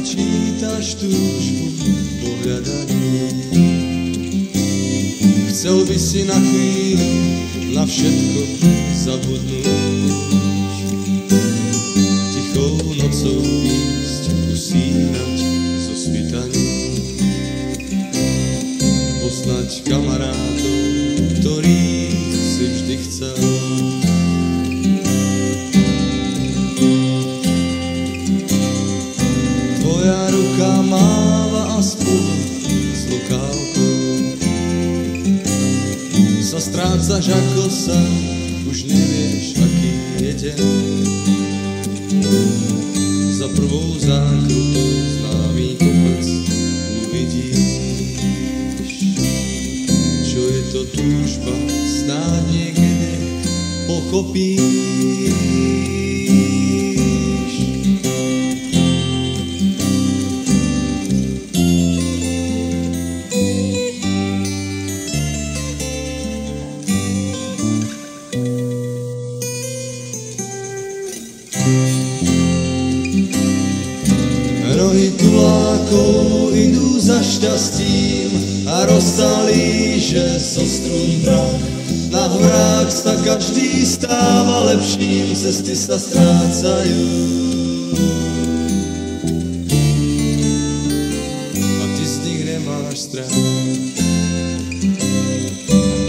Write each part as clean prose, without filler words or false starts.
čítaš túžbu po hľadaní. Chcel by si na chvíľu na všetko zabudnúť, tichou nocou ísť usínať zo svitaní, poznať kamarátov, ktorých si vždy chcel. Tvoja ruka máva a spolu s lokálkou sa strácaš, ako sa už nevieš, aký je deň. Za prvou zákrutou známy kopec uvidíš, čo je to túžba, snáď niekde pochopíš. Rohy tulákov idú za šťastím a roztalí, že zo strún prach. Na horách sa každý stáva lepším, cesty sa strácajú a ty z nich nemáš strach.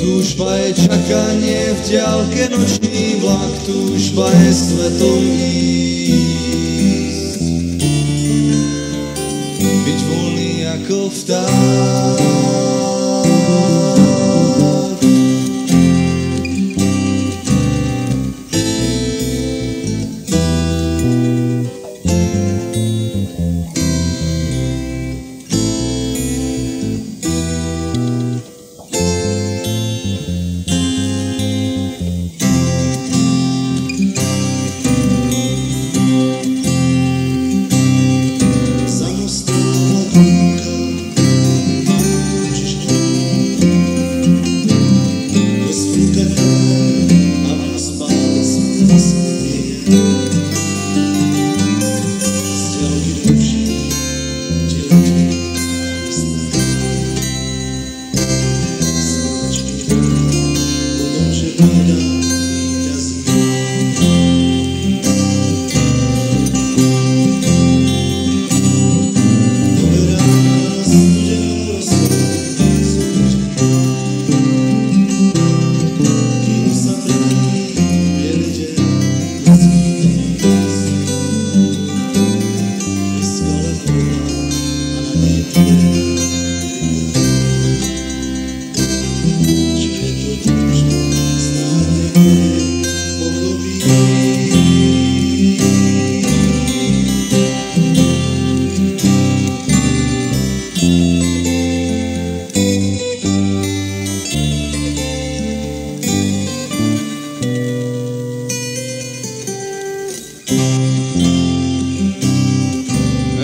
Túžba je čakanie v diaľke, nočný vlak, túžba je svetom ísť, byť voľný ako vták.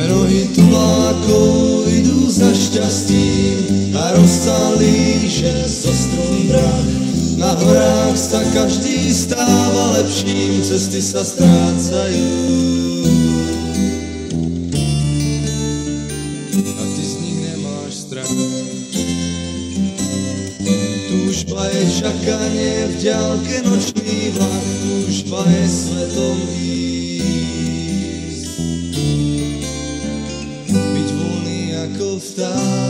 Rohy tulákov idú za šťastím a rozcalí, že zo strún prach. Na horách sa každý stáva lepším, cesty sa strácajú a ty z nich nemáš strach. Túžba je čakanie v diaľke, nočný vlak, túžba je svetom ísť, byť voľný ako vták.